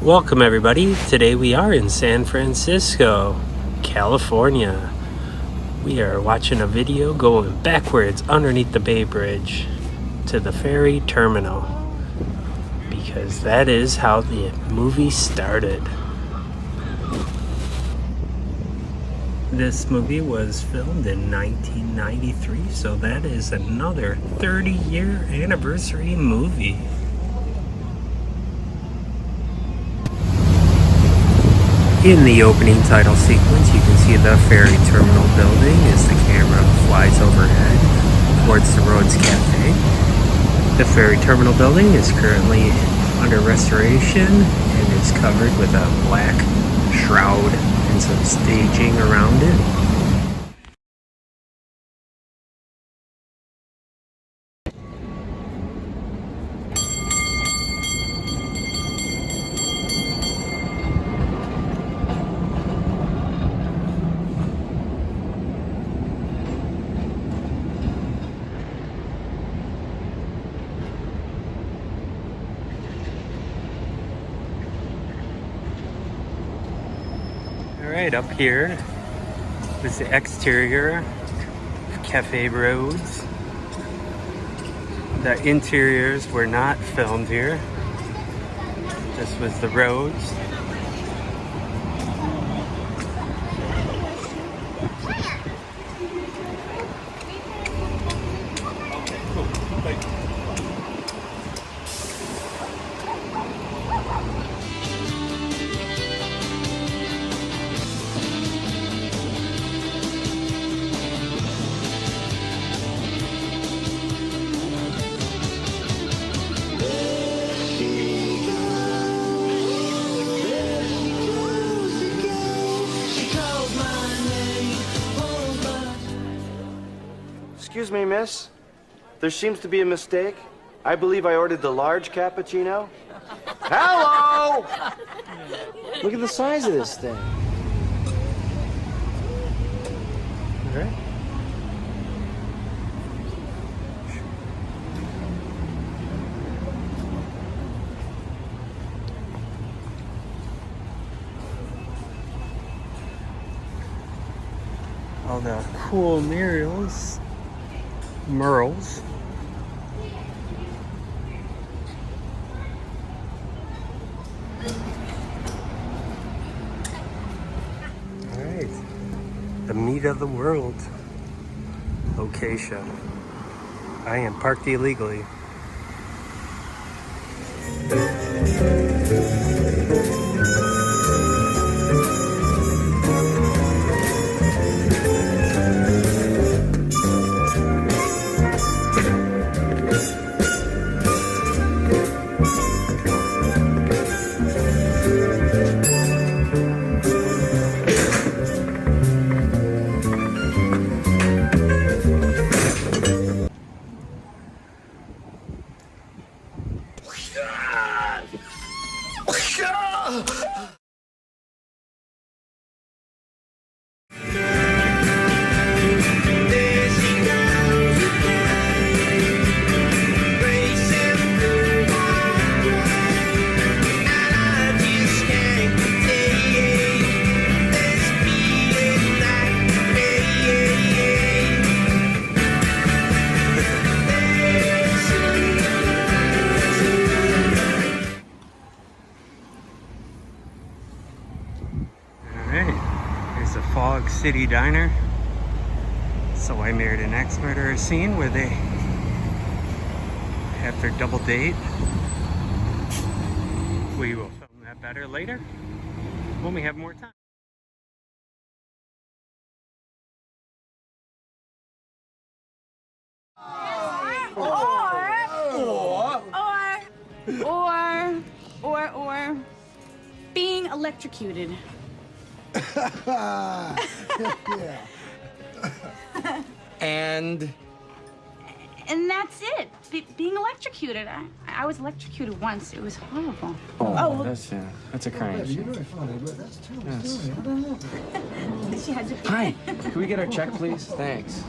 Welcome everybody. Today we are in San Francisco, California. We are watching a video going backwards underneath the Bay Bridge to the ferry terminal because that is how the movie started. This movie was filmed in 1993, so that is another 30-year anniversary movie. In the opening title sequence, you can see the ferry terminal building as the camera flies overhead towards the Rhodes Cafe. The ferry terminal building is currently under restoration and is covered with a black shroud and some staging around it. Alright, up here is the exterior of Cafe Rhodes. The interiors were not filmed here. This was the Rhodes. Excuse me, miss. There seems to be a mistake. I believe I ordered the large cappuccino. Hello! Look at the size of this thing. All right. All the cool murals. Alright, the meat of the world location. I am parked illegally. Here's the Fog City Diner. So I Married an Ex-Murderer scene where they have their double date. We will film that better later when we have more time. Or being electrocuted. Yeah. And that's it. Being electrocuted. I was electrocuted once. It was horrible. Oh, that's a crime. You're doing funny, but that's terrible. Yes. Story. I don't know. She had to. Hi, can we get our check, please? Thanks.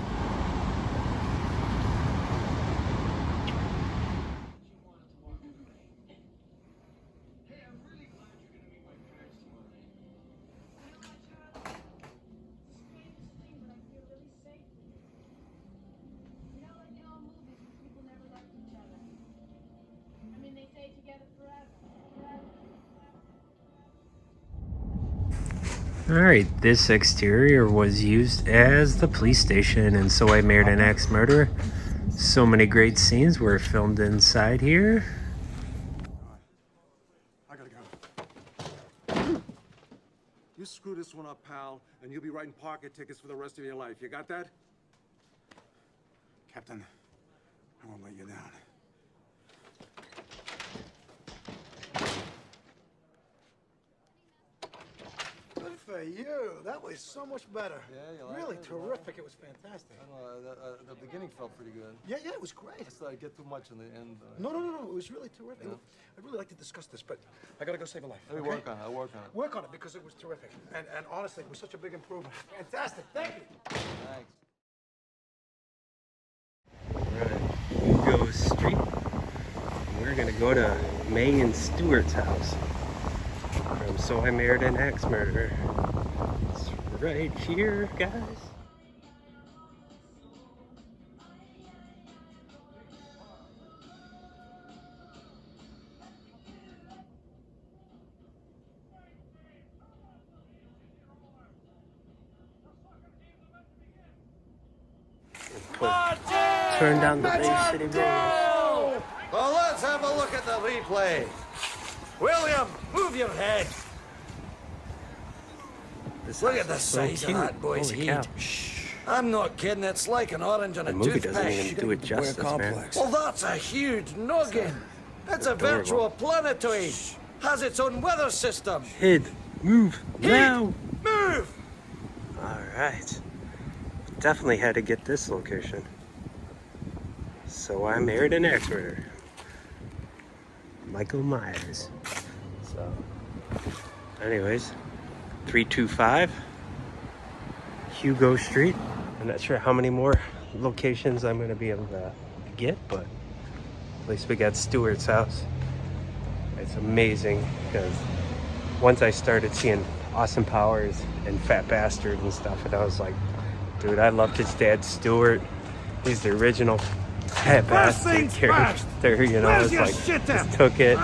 Alright, this exterior was used as the police station in So I Married an Axe Murderer. So many great scenes were filmed inside here. I gotta go. You screw this one up, pal, and you'll be writing pocket tickets for the rest of your life. You got that? Captain, I won't let you down. Good for you. That was so much better. Yeah, you like Really it? terrific. It was fantastic. I don't know, the beginning felt pretty good. Yeah, it was great. I thought I'd get too much in the end. No. It was really terrific. I'd really like to discuss this, but I gotta go save a life. Let me okay? work on it. I'll work on it. Work on it because it was terrific. And honestly, it was such a big improvement. Fantastic. Thank you. Thanks. Right, Hugo Street. We're gonna go to May and Stewart's house from So I Married an Axe Murderer. It's right here, guys. Turn down the Bay City Road. Well, let's have a look at the replay. William, move your head. This Look house at the is so size of cute. that boy's Holy head. cow. I'm not kidding, it's like an orange on a The movie toothpick. doesn't even do it justice, man. Well, that's a huge noggin. It's a Adorable. virtual planetoid. Has its own weather system. Kid, move now. Move! Alright. Definitely had to get this location. So I Married an Axe Murderer. Michael Myers. So, anyways, 325 Hugo Street. I'm not sure how many more locations I'm going to be able to get, but at least we got Stewart's house. It's amazing because once I started seeing Austin Powers and Fat Bastard and stuff, and I was like, dude, I loved his dad, Stewart. He's the original Fat Bastard character, you know. It's like, just took it,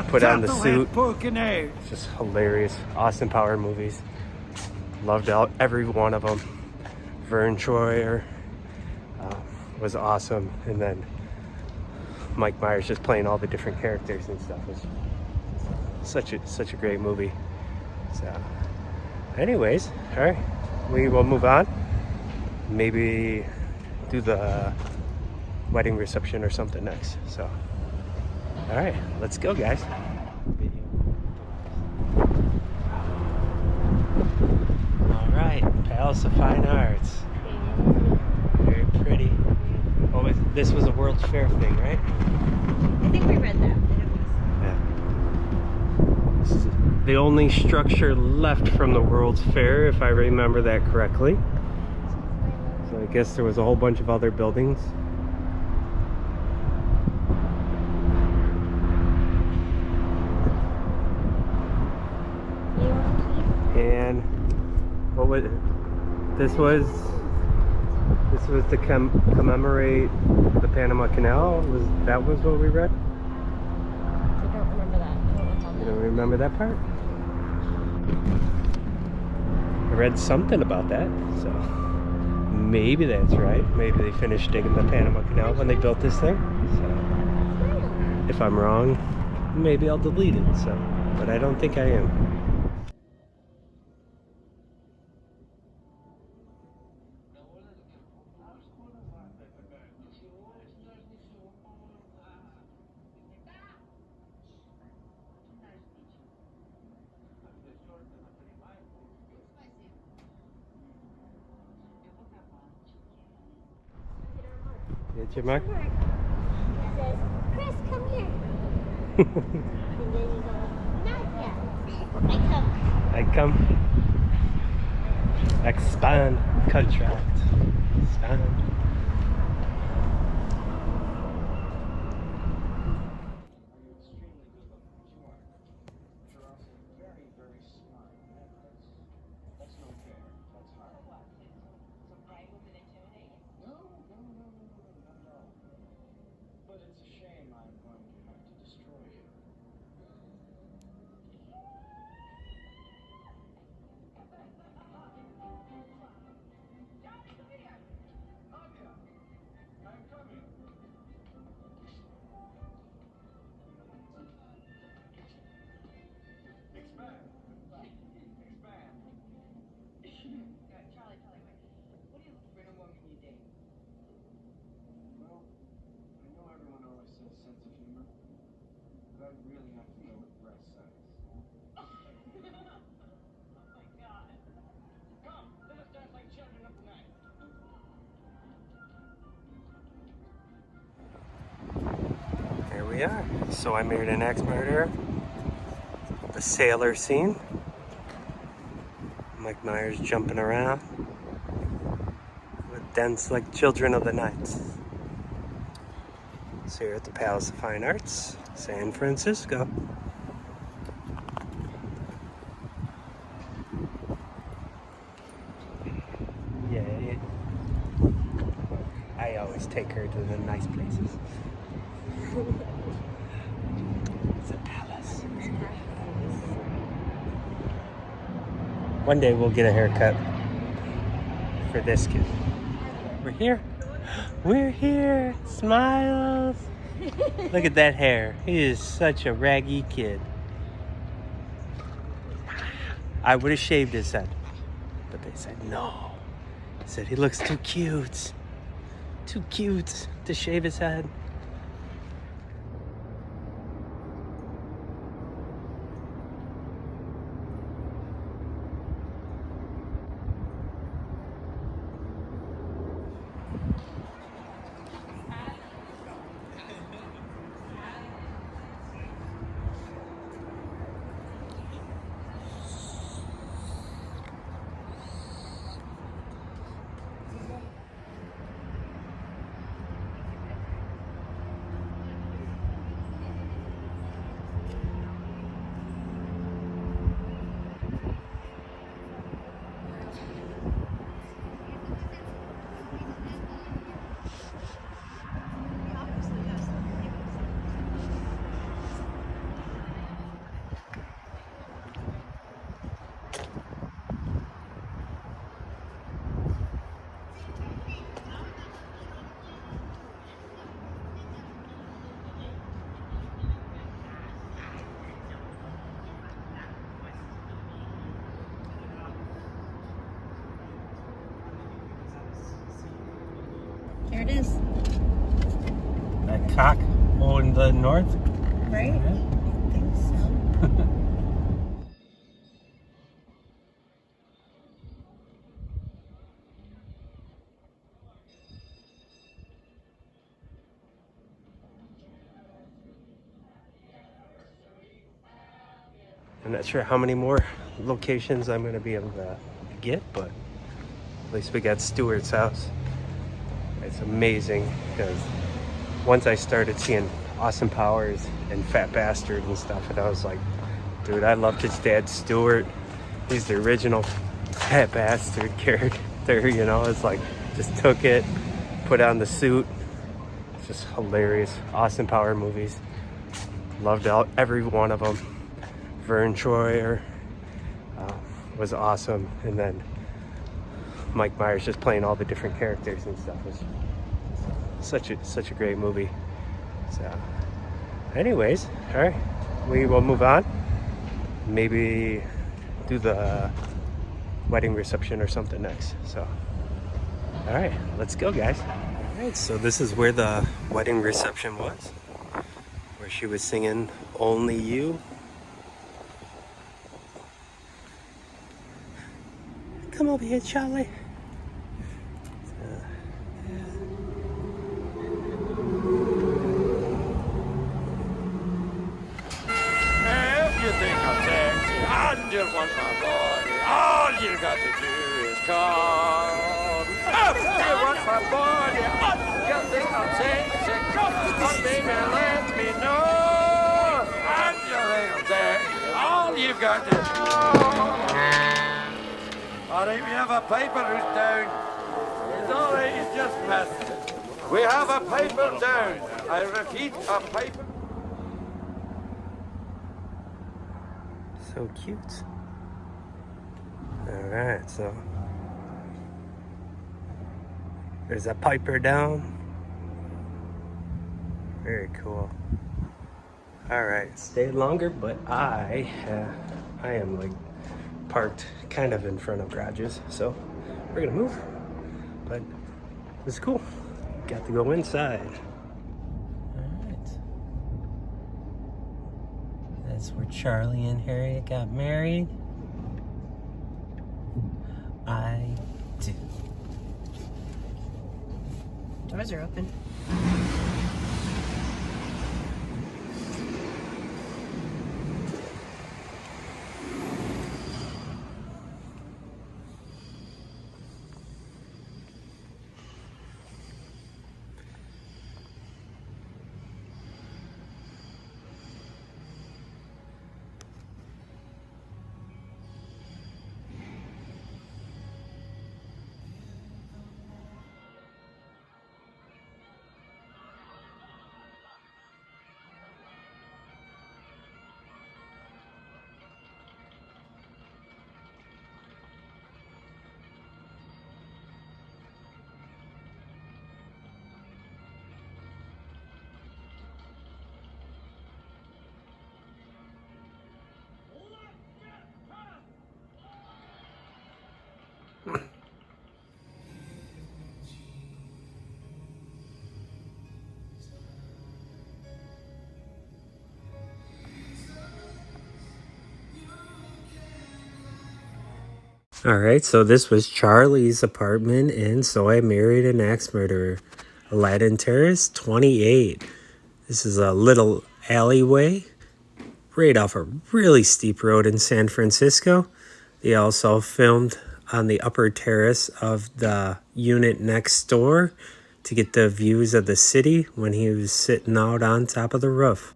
put on the suit. It's just hilarious. Austin Power movies. Loved every one of them. Vern Troyer was awesome. And then Mike Myers just playing all the different characters and stuff. Was such a great movie. So, anyways, all right, we will move on. Maybe do the wedding reception or something next. So, all right, let's go, guys. All right, Palace of Fine Arts. Very pretty. Oh, this was a World's Fair thing, right? I think we read that. Yeah. This is the only structure left from the World's Fair, if I remember that correctly. So I guess there was a whole bunch of other buildings. And what was it? This was to commemorate the Panama Canal. That was what we read? I don't remember that. I don't recall You that. don't remember that part? I read something about that, so maybe that's right. Maybe they finished digging the Panama Canal when they built this thing. So if I'm wrong, maybe I'll delete it. So, but I don't think I am. Did you, Mark? It says, Chris, come here. And then you go, not yet. I come. I come. Expand contract. Expand. But it's a shame I'm going to have to destroy you. we are. So I married an ex-murderer. The sailor scene. Mike Myers jumping around with dents like children of the night. So here at the Palace of Fine Arts, San Francisco. Yeah. I always take her to the nice places. It's a palace. One day we'll get a haircut for this kid. We're here. We're here. Smiles. Look at that hair. He is such a raggy kid. I would have shaved his head, but they said no. They said he looks too cute. Too cute to shave his head. There it is. That cock on the north. Right? I think so. I'm not sure how many more locations I'm going to be able to get, but at least we got Stewart's house. It's amazing because once I started seeing Austin Powers and Fat Bastard and stuff, and I was like, dude, I loved his dad, Stewart. He's the original Fat Bastard character, you know? It's like, just took it, put on the suit. It's just hilarious. Austin Power movies. Loved every one of them. Vern Troyer was awesome, and then Mike Myers just playing all the different characters and stuff was such a great movie. So, anyways, all right, we will move on. Maybe do the wedding reception or something next. So, all right, let's go, guys. All right, so this is where the wedding reception was, where she was singing "Only You." Come over here, Charlie. If you think I'm sexy and you want my body, all you got to do is call. If you want my body and you think I'm sexy, come baby, let me know. And you think I'm sexy, all you got to do. Or if you have a paper who's down, it's all right, it's just missed. We have a paper down. I repeat, a paper. So cute. All right, so there's a Piper down. Very cool. All right, stayed longer, but I am like parked kind of in front of garages, so we're gonna move. But it's cool. Got to go inside. All right. That's where Charlie and Harriet got married. I do. Doors are open. All right, so this was Charlie's apartment in So I Married an Axe Murderer, Aladdin Terrace 28. This is a little alleyway right off a really steep road in San Francisco. They also filmed on the upper terrace of the unit next door to get the views of the city when he was sitting out on top of the roof.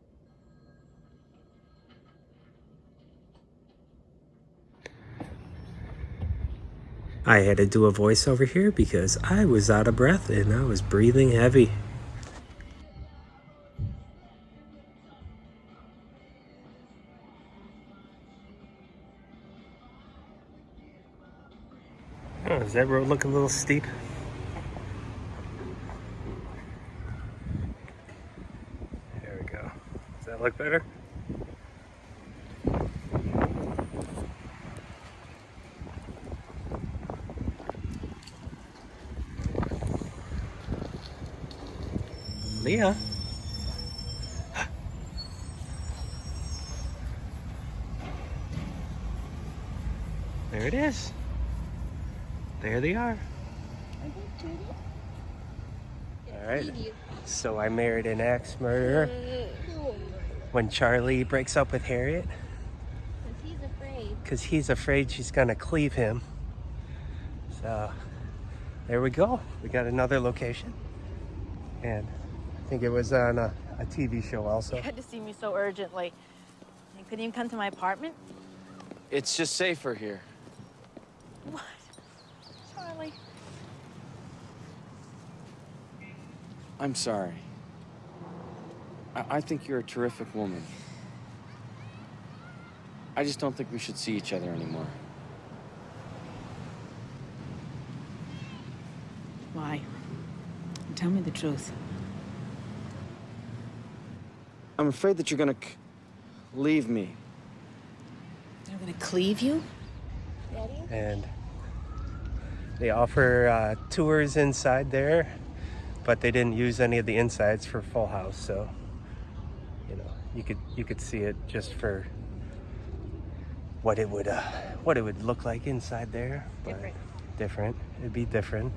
I had to do a voiceover here because I was out of breath and I was breathing heavy. Oh, does that road look a little steep? There we go. Does that look better? Leah. There it is. There they are. All right. So I married an axe murderer. When Charlie breaks up with Harriet. Because he's afraid she's going to cleave him. So there we go. We got another location. And I think it was on a TV show also. You had to see me so urgently. You couldn't even come to my apartment? It's just safer here. What? Charlie. I'm sorry. I think you're a terrific woman. I just don't think we should see each other anymore. Why? Tell me the truth. I'm afraid that you're gonna leave me. They're gonna cleave you? And they offer tours inside there, but they didn't use any of the insides for Full House, so you know you could see it just for what it would look like inside there. But different. It'd be different.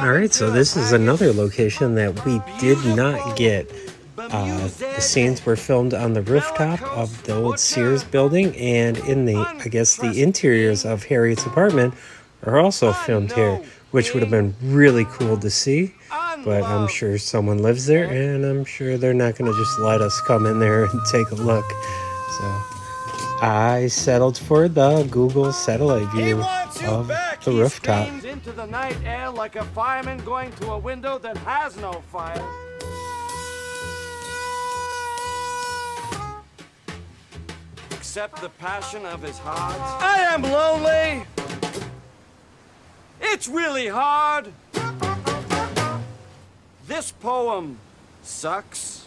All right, so this is another location that we did not get. The scenes were filmed on the rooftop of the old Sears building, and in the, I guess, the interiors of Harriet's apartment are also filmed here, which would have been really cool to see. But I'm sure someone lives there, and I'm sure they're not going to just let us come in there and take a look. So I settled for the Google satellite view of the rooftop. He screams into the night air like a fireman going to a window that has no fire. Accept the passion of his heart. I am lonely. It's really hard. This poem sucks.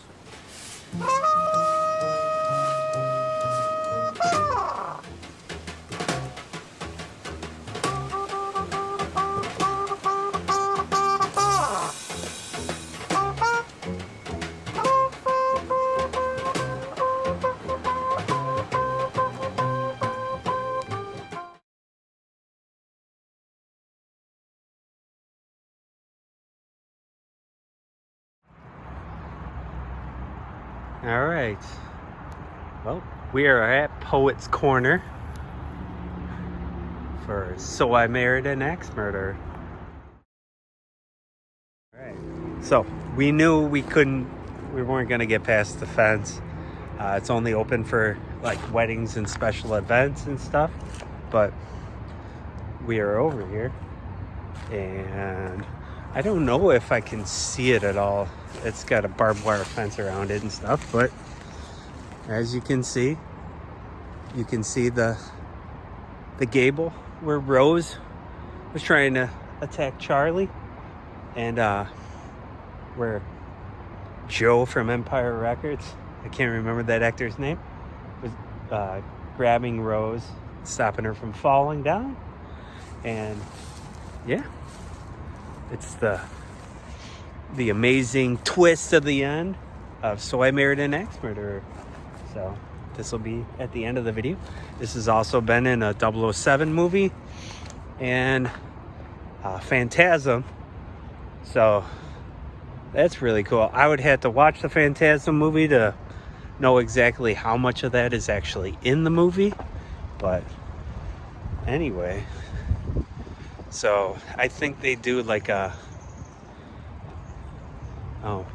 All right. Well, we are at Poets Corner for So I Married an Axe Murderer. All right. So we knew we weren't going to get past the fence. It's only open for like weddings and special events and stuff. But we are over here, and I don't know if I can see it at all. It's got a barbed wire fence around it and stuff, but as you can see the gable where Rose was trying to attack Charlie, and where Joe from Empire Records, I can't remember that actor's name, was grabbing Rose, stopping her from falling down. And yeah, it's the the amazing twist of the end of So I Married an Axe Murderer. So this will be at the end of the video. This has also been in a 007 movie and Phantasm. So that's really cool. I would have to watch the Phantasm movie to know exactly how much of that is actually in the movie. But anyway, so I think they do like a... Oh,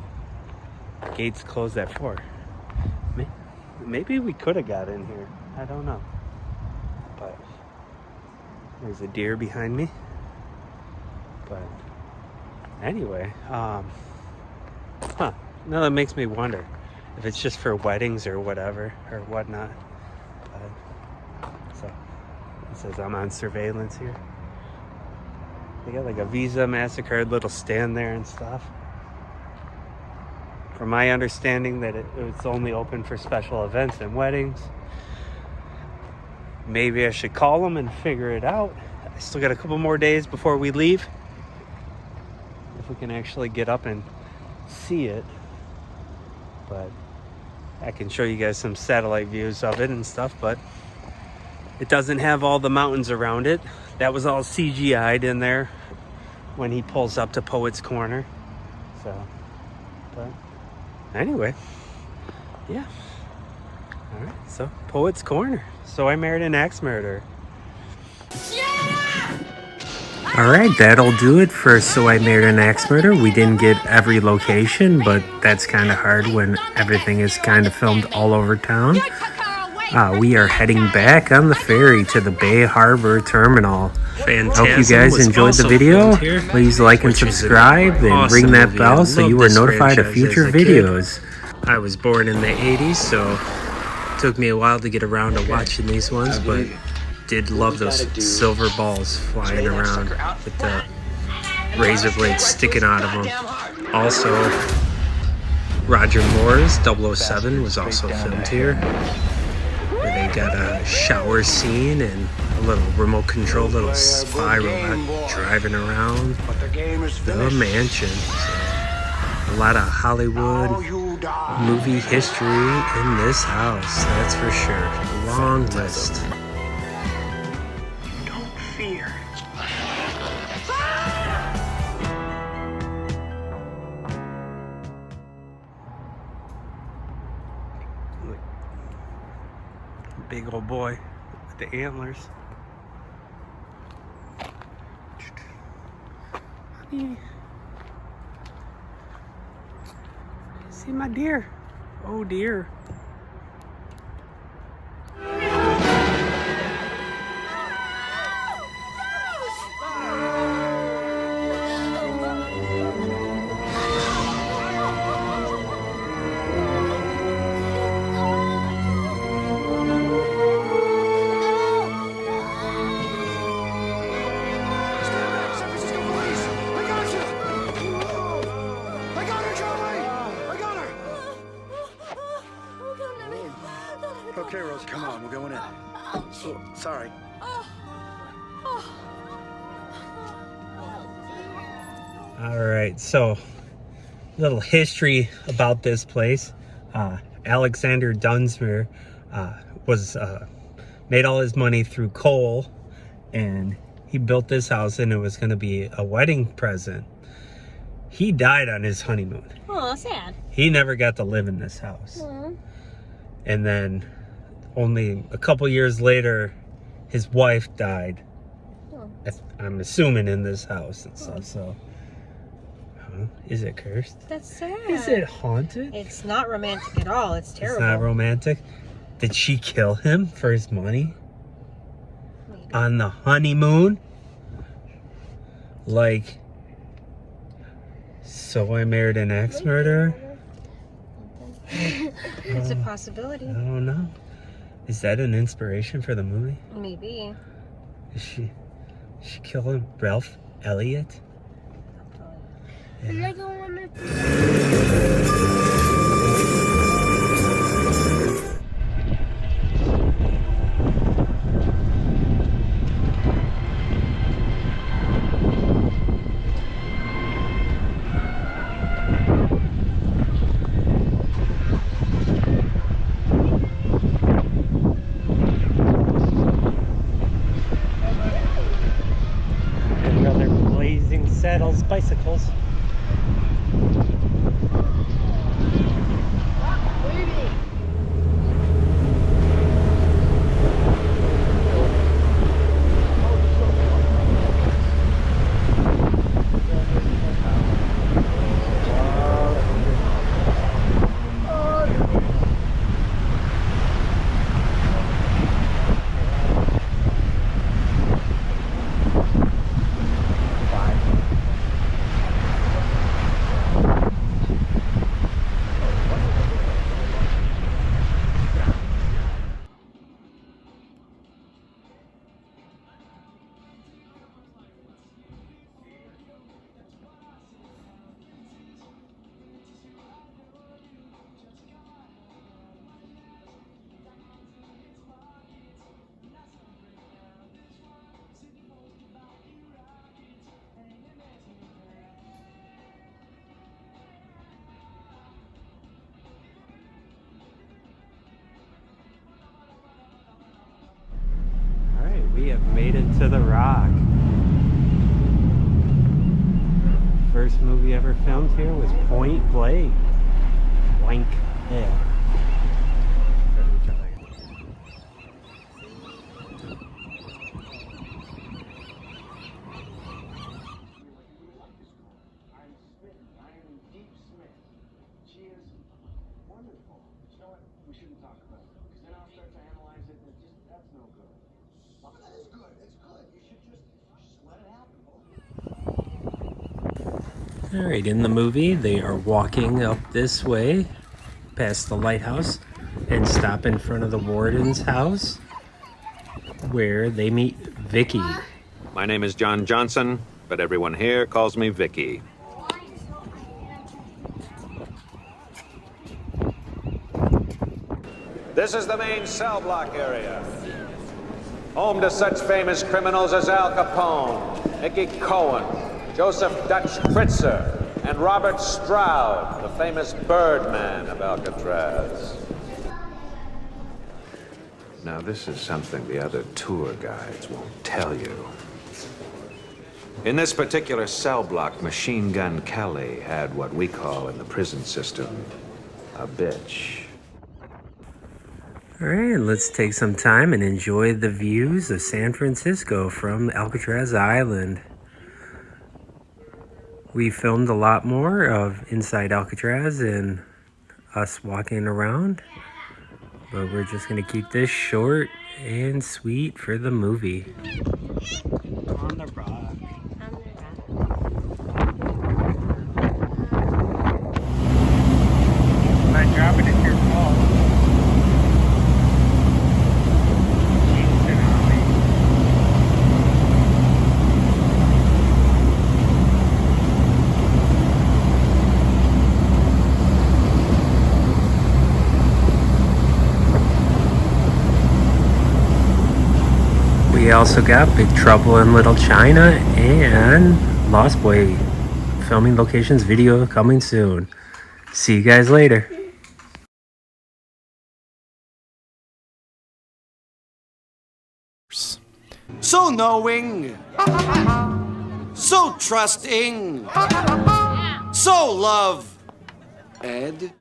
gates closed at 4. Maybe we could have got in here. I don't know. But there's a deer behind me. But anyway, now that makes me wonder if it's just for weddings or whatever or whatnot. But, so it says I'm on surveillance here. They got like a Visa, MasterCard little stand there and stuff. From my understanding that it's only open for special events and weddings. Maybe I should call them and figure it out. I still got a couple more days before we leave. If we can actually get up and see it. But I can show you guys some satellite views of it and stuff, but it doesn't have all the mountains around it. That was all CGI'd in there when he pulls up to Poets Corner. So, but anyway, yeah. All right, so Poets Corner. So I Married an Axe Murderer. All right, that'll do it for So I Married an Axe Murderer. We didn't get every location, but that's kind of hard when everything is kind of filmed all over town. We are heading back on the ferry to the Bay Harbor Terminal. Phantasm. Hope you guys enjoyed the video. Please like and subscribe and ring that bell so you are notified of future videos. I was born in the 80s, so it took me a while to get around to watching these ones, but did love those silver balls flying around with the razor blades sticking out of them. Also, Roger Moore's 007 was also filmed here, where they got a shower scene and a little remote control little spy robot driving around the mansion. So, a lot of Hollywood movie history in this house, that's for sure. Long list. Don't fear. Big old boy with the antlers. Honey. See my deer. Oh dear. Okay, Rose, come on, we're going in. Oh, sorry. All right, so a little history about this place. Alexander Dunsmuir was made all his money through coal, and he built this house, and it was going to be a wedding present. He died on his honeymoon. Oh, sad. He never got to live in this house. And then only a couple years later, his wife died. I'm assuming in this house and stuff. So, is it cursed? That's sad. Is it haunted? It's not romantic at all. It's terrible. It's not romantic. Did she kill him for his money? Maybe. On the honeymoon? Like, So I Married an Axe Murderer? It's a possibility. I don't know. Is that an inspiration for the movie? Maybe. Is she kill him? Ralph Elliott? I'm going saddles bicycles. We have made it to The Rock. First movie ever filmed here was Point Blank. Blank. Yeah. Alright, in the movie, they are walking up this way, past the lighthouse, and stop in front of the warden's house, where they meet Vicky. My name is John Johnson, but everyone here calls me Vicky. This is the main cell block area. Home to such famous criminals as Al Capone, Mickey Cohen, Joseph Dutch Kritzer, and Robert Stroud, the famous Birdman of Alcatraz. Now, this is something the other tour guides won't tell you. In this particular cell block, Machine Gun Kelly had what we call in the prison system a bitch. Alright, let's take some time and enjoy the views of San Francisco from Alcatraz Island. We filmed a lot more of inside Alcatraz and us walking around, but we're just going to keep this short and sweet for the movie. On the rock. I'm not dropping it, your fault. We also got Big Trouble in Little China and Lost Boy filming locations video coming soon. See you guys later. So knowing, so trusting, so love, Ed.